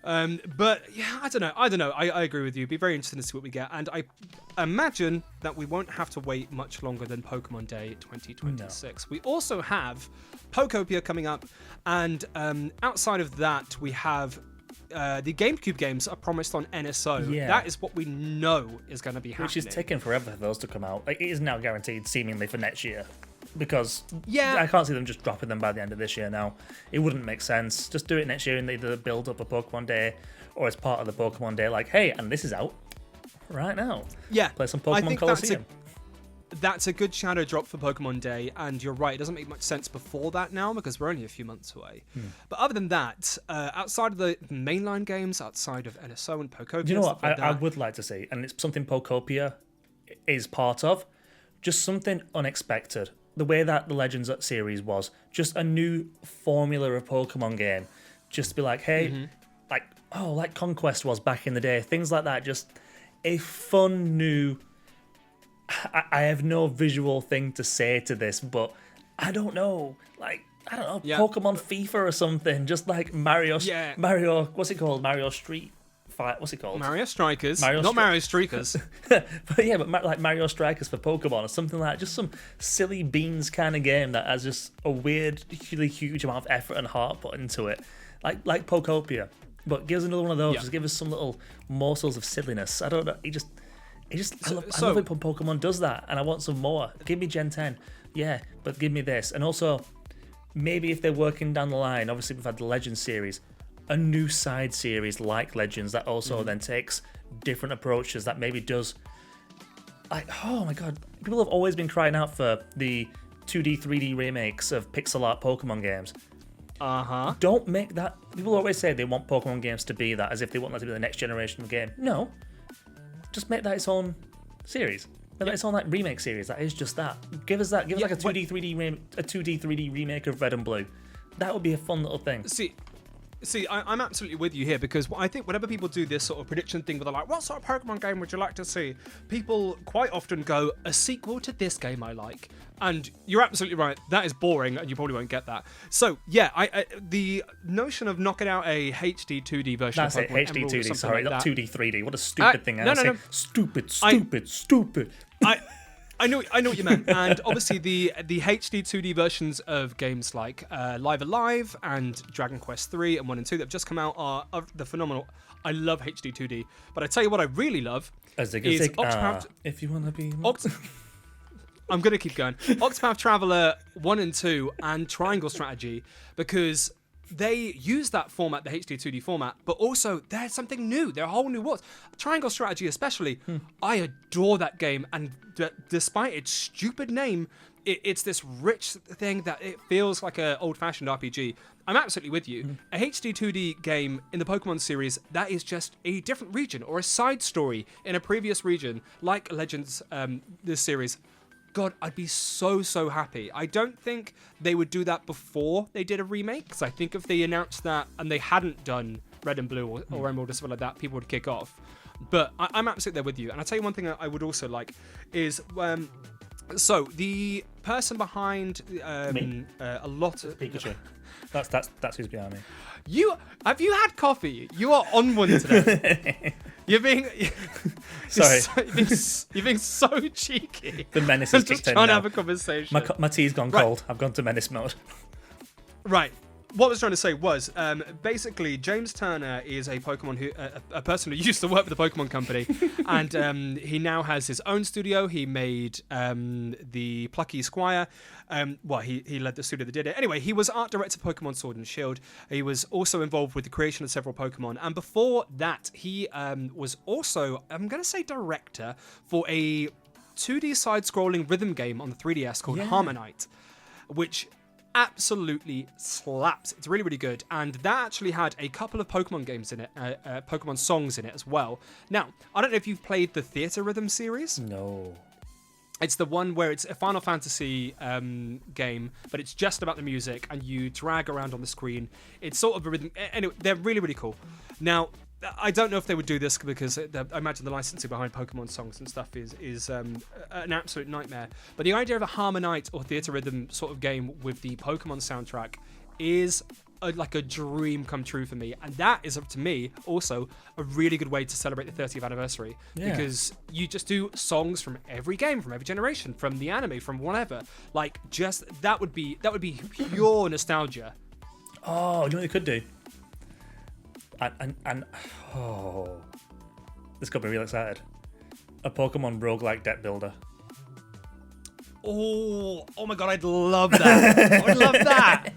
But yeah, I don't know. I agree with you. It'd be very interesting to see what we get, and I imagine that we won't have to wait much longer than Pokemon Day 2026. No. We also have Pokopia coming up, and outside of that, we have the GameCube games are promised on NSO. Yeah. That is what we know is going to be happening. Which is taking forever for those to come out. Like, it is now guaranteed, seemingly, for next year. Because I can't see them just dropping them by the end of this year now. It wouldn't make sense. Just do it next year and either build up a Pokemon Day or as part of the Pokemon Day, like, hey, and this is out right now. Yeah. Play some Pokemon Colosseum. That's a good shadow drop for Pokemon Day, and you're right, it doesn't make much sense before that now because we're only a few months away. But other than that, outside of the mainline games, outside of NSO and Pokopia, you know what I would like to see, and it's something Pokopia is part of, just something unexpected. The way that the Legends series was, just a new formula of Pokemon game. Just to be like, hey, like Conquest was back in the day. Things like that. Just a fun new... I have no visual thing to say to this, but I don't know. Pokemon FIFA or something. Just like Mario, what's it called? Mario Street Fight. What's it called? Mario Strikers. Not Mario Streakers. Like Mario Strikers for Pokemon or something like that. Just some silly beans kind of game that has just a weird, really huge amount of effort and heart put into it. Like Pokopia. But give us another one of those. Just give us some little morsels of silliness. I don't know. I love it when Pokemon does that, and I want some more. Give me Gen 10. Yeah, but give me this. And also, maybe if they're working down the line, obviously we've had the Legends series, a new side series like Legends that also then takes different approaches that maybe does... oh my god, people have always been crying out for the 2D, 3D remakes of pixel art Pokemon games. Don't make that... People always say they want Pokemon games to be that, as if they want that to be the next generation of game. No. Just make that its own series. Make that its own remake series. That is just that. Give us that. Give us like a 2D, 3D remake of Red and Blue. That would be a fun little thing. See, I'm absolutely with you here, because I think whenever people do this sort of prediction thing where they're like, what sort of Pokemon game would you like to see? People quite often go, a sequel to this game I like. And you're absolutely right, that is boring and you probably won't get that. So, yeah, the notion of knocking out a HD 2D version of Pokemon That's it, HD 2D, sorry, not 2D 3D. What a stupid thing. No. Stupid. I know what you meant, and obviously the HD 2D versions of games like Live Alive and Dragon Quest 3 and 1 and 2 that have just come out are the phenomenal. I love HD 2D, but I tell you what I really love is Octopath. If you want to be... I'm going to keep going. Octopath Traveler 1 and 2 and Triangle Strategy, because they use that format, the HD 2D format, but also there's something new. They're a whole new world. Triangle Strategy especially, I adore that game, and despite its stupid name, it's this rich thing that it feels like an old-fashioned RPG. I'm absolutely with you. A HD 2D game in the Pokemon series, that is just a different region or a side story in a previous region, like Legends, this series. God, I'd be so happy. I don't think they would do that before they did a remake, because I think if they announced that and they hadn't done Red and Blue or Emerald or something like that, people would kick off. But I'm absolutely there with you. And I'll tell you one thing I would also like is... so, the person behind a lot of... Pikachu. That's who's behind me. Have you had coffee? You are on one today. You're being... Sorry. You're being so cheeky. The menace is just trying to have a conversation. My tea's gone cold. I've gone to menace mode. Right. What I was trying to say was, basically, James Turner is a Pokemon a person who used to work for the Pokemon Company, and he now has his own studio. He made the Plucky Squire. He led the studio that did it. Anyway, he was art director for Pokemon Sword and Shield. He was also involved with the creation of several Pokemon, and before that, he was also, I'm going to say, director for a 2D side-scrolling rhythm game on the 3DS called Harmonite, which absolutely slaps. It's really, really good. And that actually had a couple of Pokemon games in it, Pokemon songs in it as well. Now, I don't know if you've played the Theater Rhythm series. No. It's the one where it's a Final Fantasy game, but it's just about the music, and you drag around on the screen. It's sort of a rhythm. Anyway, they're really, really cool. Now, I don't know if they would do this because I imagine the licensing behind Pokemon songs and stuff is an absolute nightmare. But the idea of a Harmonite or Theater Rhythm sort of game with the Pokemon soundtrack is like a dream come true for me. And that is, to me, also a really good way to celebrate the 30th anniversary. Yeah. Because you just do songs from every game, from every generation, from the anime, from whatever. Like, just, that would be pure nostalgia. Oh, you know what you could do? And this got me real excited. A Pokemon roguelike deck builder. Oh my god, I'd love that. I'd love that.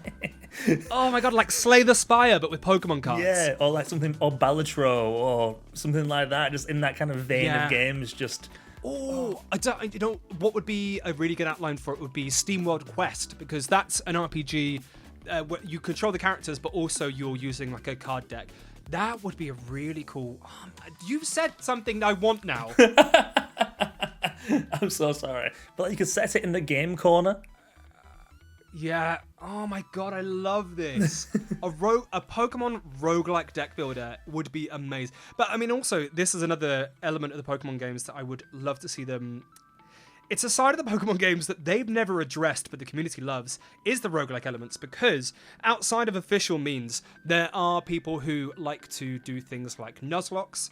Oh my god, like Slay the Spire, but with Pokemon cards. Yeah, or like something, or Balatro, or something like that. Just in that kind of vein of games. Just. I don't. You know what would be a really good outline for it would be SteamWorld Quest, because that's an RPG where you control the characters, but also you're using like a card deck. That would be a really cool... you've said something I want now. I'm so sorry. But like, you could set it in the game corner. Yeah. Oh my god, I love this. A Pokemon roguelike deck builder would be amazing. But I mean, also, this is another element of the Pokemon games that I would love to see them. It's a side of the Pokemon games that they've never addressed, but the community loves, is the roguelike elements, because outside of official means, there are people who like to do things like Nuzlocke,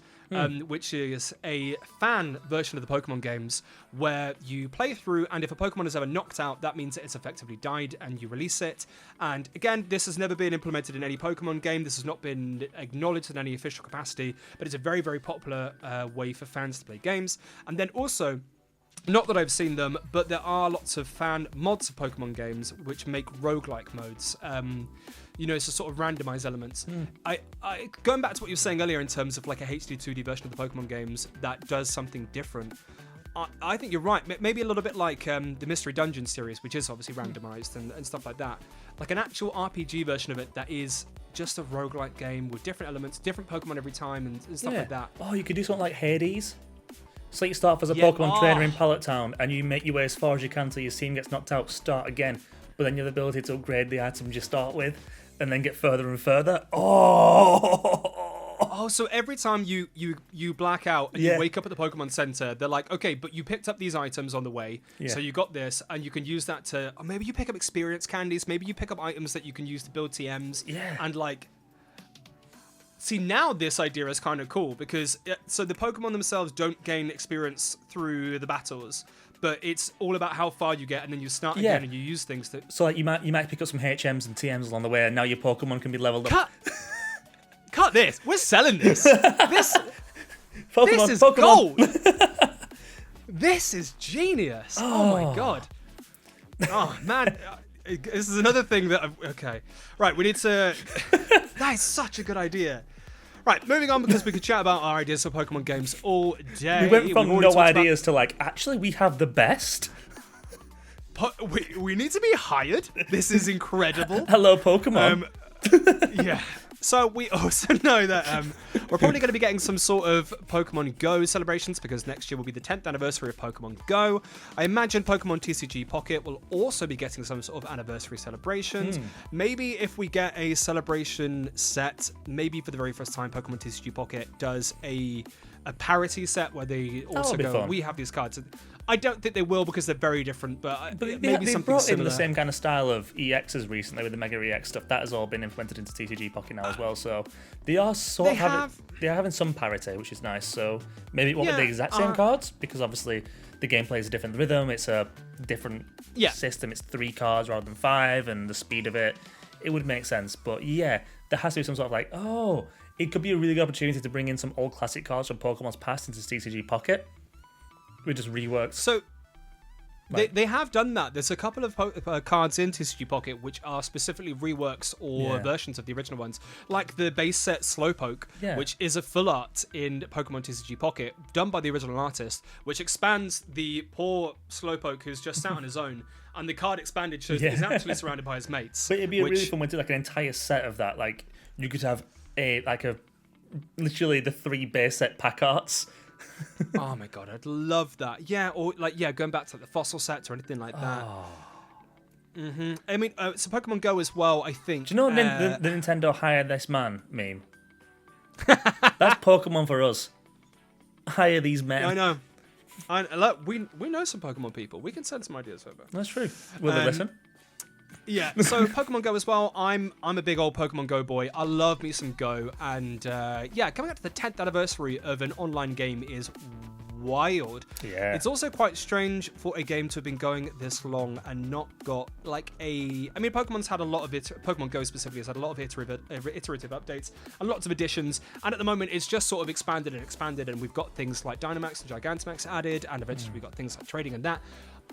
which is a fan version of the Pokemon games, where you play through, and if a Pokemon is ever knocked out, that means that it's effectively died, and you release it. And again, this has never been implemented in any Pokemon game, this has not been acknowledged in any official capacity, but it's a very, very popular way for fans to play games. And then also, not that I've seen them, but there are lots of fan mods of Pokemon games which make roguelike modes. To sort of randomize elements. I going back to what you were saying earlier in terms of like a HD 2D version of the Pokemon games that does something different. I think you're right. Maybe a little bit like the Mystery Dungeon series, which is obviously randomized and stuff like that. Like an actual RPG version of it that is just a roguelike game with different elements, different Pokemon every time and stuff like that. Oh, you could do something like Hades. So you start off as a Pokemon trainer in Pallet Town, and you make your way as far as you can till your team gets knocked out, start again. But then you have the ability to upgrade the items you start with, and then get further and further. Oh, so every time you black out and you wake up at the Pokemon Center, they're like, okay, but you picked up these items on the way, so you got this, and you can use that to... Or maybe you pick up experience candies, maybe you pick up items that you can use to build TMs, and like... See, now this idea is kind of cool because so the Pokemon themselves don't gain experience through the battles, but it's all about how far you get, and then you start again and you use things that. So like you might pick up some HMs and TMs along the way, and now your Pokemon can be leveled up. Cut this! We're selling this. This is Pokemon. gold. This is genius. Oh my god. Oh man. This is another thing that... Okay. Right, we need to... That is such a good idea. Right, moving on, because we could chat about our ideas for Pokemon games all day. We went from no ideas to like, actually, we have the best. We need to be hired. This is incredible. Hello, Pokemon. Yeah. So we also know that we're probably going to be getting some sort of Pokemon Go celebrations because next year will be the 10th anniversary of Pokemon Go. I imagine Pokemon TCG Pocket will also be getting some sort of anniversary celebrations. Maybe if we get a celebration set, maybe for the very first time Pokemon TCG Pocket does a parity set where they also go, fun. We have these cards. I don't think they will because they're very different, but maybe they something brought similar. In the same kind of style of EXs recently with the Mega EX stuff. That has all been implemented into TCG Pocket now as well. So they are having some parity, which is nice. So maybe it won't be the exact same cards because obviously the gameplay is a different rhythm. It's a different system. It's 3 cards rather than 5, and the speed of it would make sense. But yeah, there has to be some sort of like, it could be a really good opportunity to bring in some old classic cards from Pokemon's past into TCG Pocket. We just reworked. So they have done that. There's a couple of cards in TCG Pocket which are specifically reworks or versions of the original ones, like the base set Slowpoke, which is a full art in Pokemon TCG Pocket, done by the original artist, which expands the poor Slowpoke who's just sat on his own, and the card expanded shows that he's actually surrounded by his mates. But it'd be a really fun way to like an entire set of that. Like you could have literally the 3 base set pack arts. Oh my god, I'd love that. Yeah, or going back to like the fossil sets or anything like that. I mean, so Pokemon Go as well, I think. Do you know the Nintendo hire this man meme? That's Pokemon for us. Hire these men. Yeah, I know. Look, we know some Pokemon people. We can send some ideas over. That's true. Will they listen? Yeah, so Pokemon Go as well. I'm a big old Pokemon Go boy. I love me some Go, and coming up to the 10th anniversary of an online game is wild. Yeah. It's also quite strange for a game to have been going this long and not got like a... I mean, Pokemon's had a lot of it. Pokemon Go specifically has had a lot of iterative updates and lots of additions. And at the moment, it's just sort of expanded, and we've got things like Dynamax and Gigantamax added, and eventually we've got things like trading and that.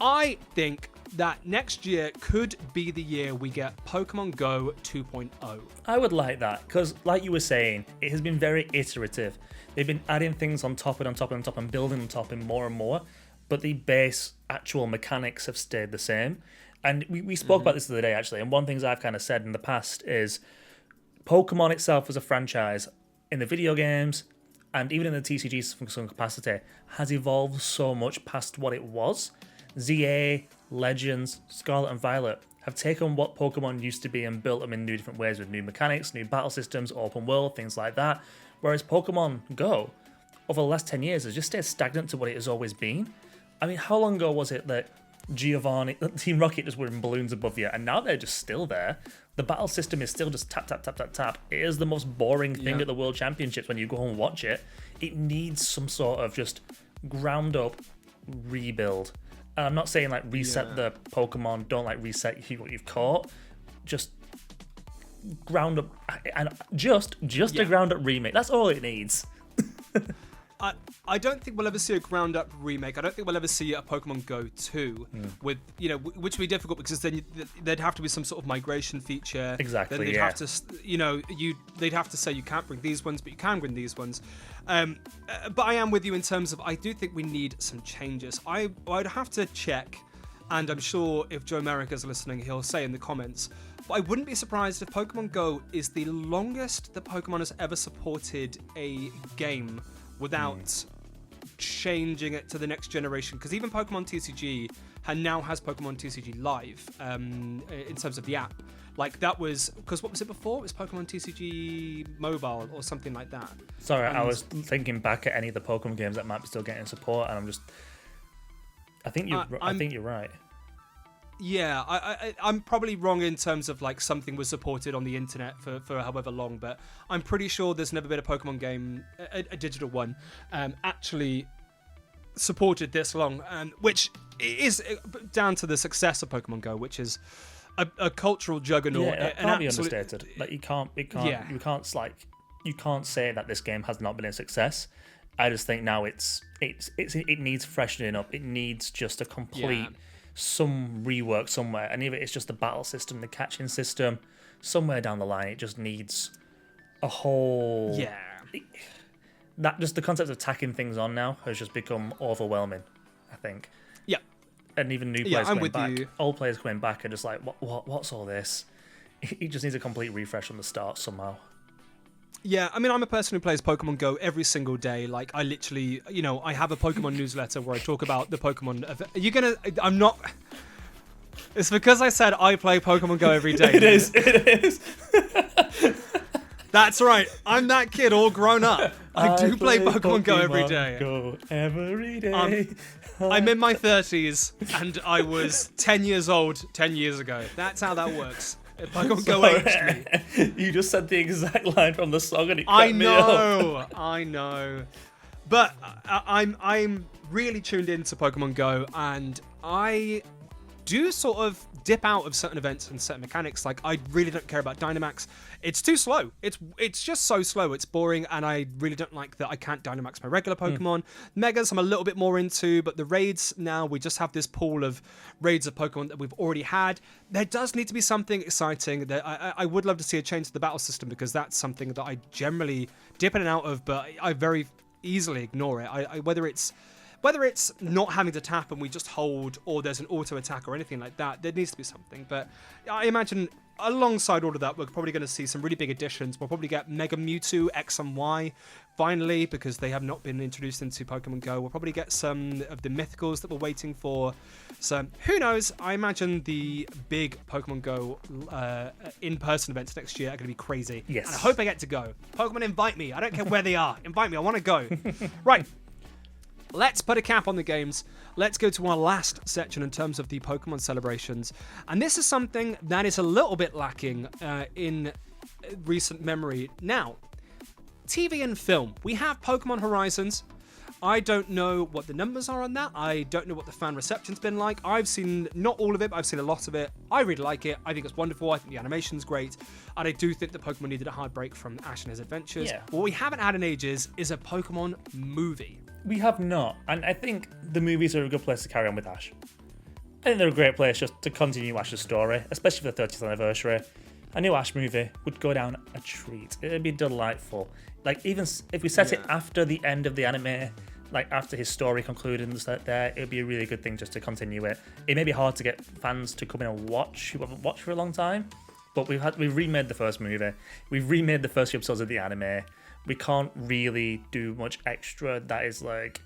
I think that next year could be the year we get Pokemon Go 2.0. I would like that, because like you were saying, it has been very iterative. They've been adding things on top and on top and on top and building on top and more, but the base actual mechanics have stayed the same. And we spoke about this the other day, actually, and one of the things I've kind of said in the past is Pokemon itself as a franchise in the video games and even in the TCG from some capacity, has evolved so much past what it was. ZA, Legends, Scarlet and Violet have taken what Pokemon used to be and built them in new different ways with new mechanics, new battle systems, open world, things like that. Whereas Pokemon Go, over the last 10 years, has just stayed stagnant to what it has always been. I mean, how long ago was it that Giovanni, Team Rocket just were in balloons above you, and now they're just still there. The battle system is still just tap, tap, tap, tap, tap. It is the most boring thing at the World Championships when you go and watch it. It needs some sort of just ground up rebuild. And I'm not saying like reset the Pokemon, don't like reset what you've caught. Just ground up, and just a ground up remake. That's all it needs. I don't think we'll ever see a ground up remake. I don't think we'll ever see a Pokemon Go 2 with, which would be difficult because then there'd have to be some sort of migration feature. Exactly. Then they'd have to, they'd have to say you can't bring these ones, but you can bring these ones. But I am with you in terms of I do think we need some changes. I'd have to check, and I'm sure if Joe Merrick is listening, he'll say in the comments. But I wouldn't be surprised if Pokemon Go is the longest that Pokemon has ever supported a game without changing it to the next generation, because even Pokemon TCG now has Pokemon TCG Live in terms of the app. Like that was because what was it before? It was Pokemon TCG Mobile or something like that. Sorry, I was thinking back at any of the Pokemon games that might be still getting support, and I think you're right. Yeah, I'm probably wrong in terms of like something was supported on the internet for however long, but I'm pretty sure there's never been a Pokemon game, a digital one, actually supported this long, which is down to the success of Pokemon Go, which is a cultural juggernaut. Yeah, it can't be understated. Like you can't say that this game has not been a success. I just think now it needs freshening up. It needs just a complete. Some rework somewhere, and either it's just the battle system, the catching system, somewhere down the line it just needs a whole that just the concept of tacking things on now has just become overwhelming, I think. And even new players coming back, old players coming back are just like what's all this? It just needs a complete refresh from the start somehow. Yeah, I mean, I'm a person who plays Pokemon Go every single day. Like, I literally, I have a Pokemon newsletter where I talk about the Pokemon. I'm not. It's because I said I play Pokemon Go every day. It is. That's right. I'm that kid all grown up. I do play Pokemon Go every day. Go every day. I'm in my 30s, and I was 10 years old 10 years ago. That's how that works. Pokemon Go aged me. You just said the exact line from the song and it cracked me up. I know. But I'm really tuned into Pokemon Go, and I do sort of dip out of certain events and certain mechanics. Like, I really don't care about Dynamax. It's too slow. It's just so slow. It's boring, and I really don't like that I can't Dynamax my regular Pokemon. Megas I'm a little bit more into, but the raids now, we just have this pool of raids of Pokemon that we've already had. There does need to be something exciting. That I would love to see a change to the battle system, because that's something that I generally dip in and out of, but I very easily ignore it. Whether it's not having to tap and we just hold, or there's an auto attack or anything like that, there needs to be something. But I imagine alongside all of that, we're probably going to see some really big additions. We'll probably get Mega Mewtwo X and Y finally, because they have not been introduced into Pokemon Go. We'll probably get some of the Mythicals that we're waiting for. So who knows? I imagine the big Pokemon Go in-person events next year are going to be crazy. Yes. And I hope I get to go. Pokemon, invite me. I don't care where they are. Invite me. I want to go. Right. Let's put a cap on the games. Let's go to our last section in terms of the Pokemon celebrations. And this is something that is a little bit lacking in recent memory. Now, TV and film. We have Pokemon Horizons. I don't know what the numbers are on that. I don't know what the fan reception's been like. I've seen not all of it, but I've seen a lot of it. I really like it. I think it's wonderful. I think the animation's great. And I do think that Pokemon needed a hard break from Ash and his adventures. Yeah. What we haven't had in ages is a Pokemon movie. We have not, and I think the movies are a good place to carry on with Ash. I think they're a great place just to continue Ash's story, especially for the 30th anniversary. A new Ash movie would go down a treat. It'd be delightful. Like, even if we set it after the end of the anime, like after his story concluded and stuff there, it'd be a really good thing just to continue it. It may be hard to get fans to come in and watch who haven't watched for a long time, but we've remade the first movie. We've remade the first few episodes of the anime. we can't really do much extra that is like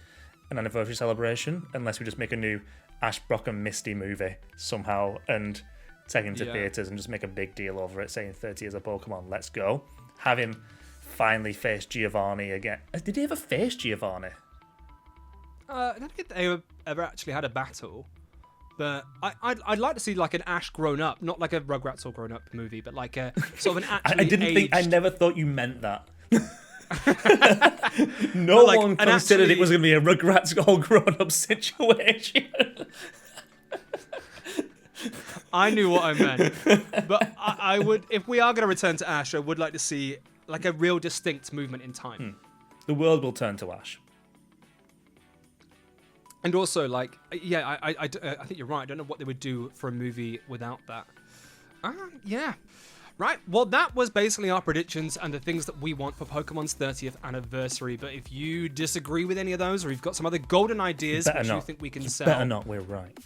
an anniversary celebration unless we just make a new Ash, Brock and Misty movie somehow and take him to theatres and just make a big deal over it, saying 30 years of Pokemon, let's go. Have him finally face Giovanni again. Did he ever face Giovanni? I don't think they ever actually had a battle. But I'd like to see like an Ash grown up, not like a Rugrats all grown up movie, but like a sort of an actually I never thought you meant that. No like one considered it was going to be a Rugrats all grown up situation. I knew what I meant, but I would, if we are going to return to Ash, I would like to see like a real distinct movement in time. The world will turn to Ash. And also, like, yeah, I think you're right. I don't know what they would do for a movie without that. Yeah. Right, well, that was basically our predictions and the things that we want for Pokemon's 30th anniversary. But if you disagree with any of those, or you've got some other golden ideas which you think we can sell... Better not, we're right.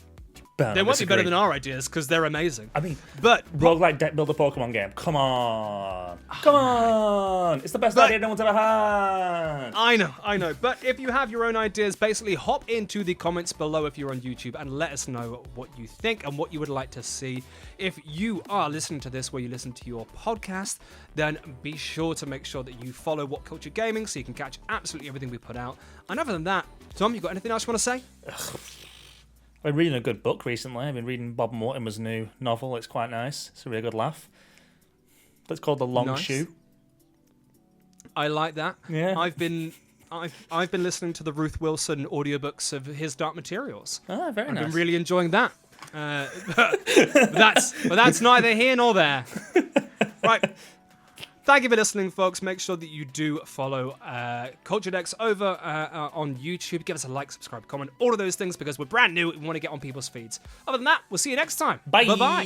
They won't be better than our ideas, because they're amazing. I mean, but roguelike deck builder Pokemon game. Come on. Come on. It's the best idea no one's ever had. I know. But if you have your own ideas, basically hop into the comments below if you're on YouTube and let us know what you think and what you would like to see. If you are listening to this where you listen to your podcast, then be sure to make sure that you follow What Culture Gaming so you can catch absolutely everything we put out. And other than that, Tom, you got anything else you want to say? I've been reading a good book recently. I've been reading Bob Mortimer's new novel. It's quite nice. It's a really good laugh. It's called The Long Shoe. I like that. Yeah. I've been listening to the Ruth Wilson audiobooks of his Dark Materials. Oh, very nice. I've been really enjoying that. But that's neither here nor there. Right. Thank you for listening, folks. Make sure that you do follow CultureDex over on YouTube. Give us a like, subscribe, comment, all of those things, because we're brand new. We want to get on people's feeds. Other than that, we'll see you next time. Bye. Bye-bye.